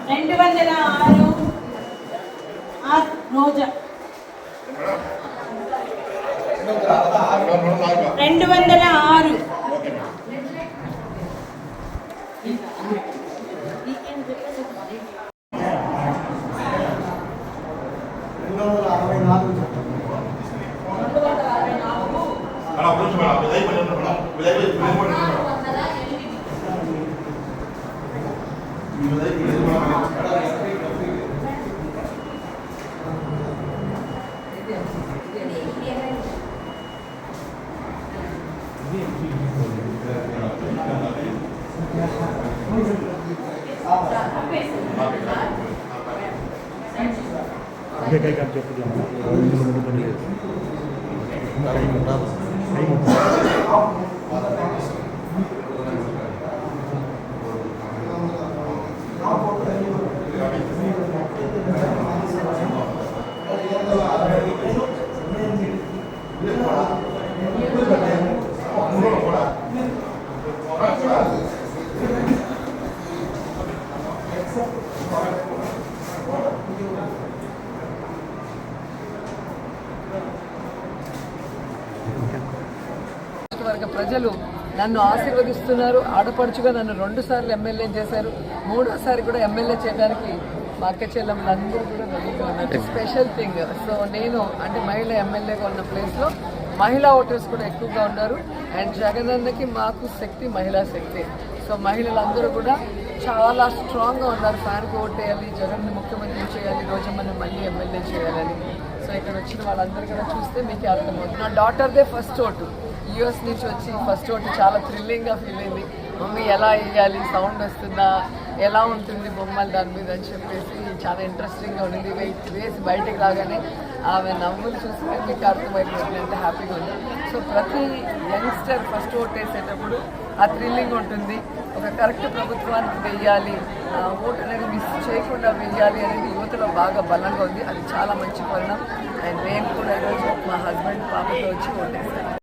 206 రోజా 206 ప్రజలు నన్ను ఆశీర్వదిస్తున్నారు. ఆడపడుచుగా నన్ను 2 సార్లు ఎమ్మెల్యే చేశారు. 3వసారి కూడా ఎమ్మెల్యే చేయడానికి మా అక్క చెల్లెమ్మలందరూ కూడా రెడీగా ఉన్నారు. Special thing. సో నేను అంటే మహిళ ఎమ్మెల్యేగా ఉన్న ప్లేస్లో మహిళా ఓటర్స్ కూడా ఎక్కువగా ఉన్నారు. అండ్ జగనన్నకి మాకు శక్తి మహిళా శక్తి. సో మహిళలందరూ కూడా చాలా స్ట్రాంగ్గా ఉన్నారు. ఫ్యాన్కి ఓటేయాలి, జగన్ని ముఖ్యమంత్రి చేయాలి, రోజమ్మని మళ్ళీ ఎమ్మెల్యే చేయాలని. సో ఇక్కడ వచ్చిన వాళ్ళందరూ కూడా చూస్తే మీకే అర్థమవుతుంది. నా డాటర్దే ఫస్ట్ ఓటు. యూఎస్ నుంచి వచ్చి ఫస్ట్ ఓటు చాలా థ్రిల్లింగ్గా ఫీల్ అయింది. మమ్మీ ఎలా వేయాలి, సౌండ్ వస్తుందా, ఎలా ఉంటుంది బొమ్మలు దాని మీద అని చెప్పేసి చాలా ఇంట్రెస్టింగ్గా ఉండింది. వేసి బయటికి రాగానే ఆమె నవ్వులు చూస్తే మీకు అర్థమైపోతుంది, ఎంత హ్యాపీగా ఉంది. సో ప్రతి యంగ్స్టర్ ఫస్ట్ ఓట్ వేసేటప్పుడు ఆ థ్రిల్లింగ్ ఉంటుంది. ఒక కరెక్ట్ ప్రభుత్వానికి వెయ్యాలి, ఓటు అనేది మిస్ చేయకుండా వెయ్యాలి అనేది యువతలో బాగా బలంగా ఉంది. అది చాలా మంచి పరిణామం. అండ్ నేను కూడా ఈరోజు మా హస్బెండ్ పాపతో వచ్చి ఓటేసాను.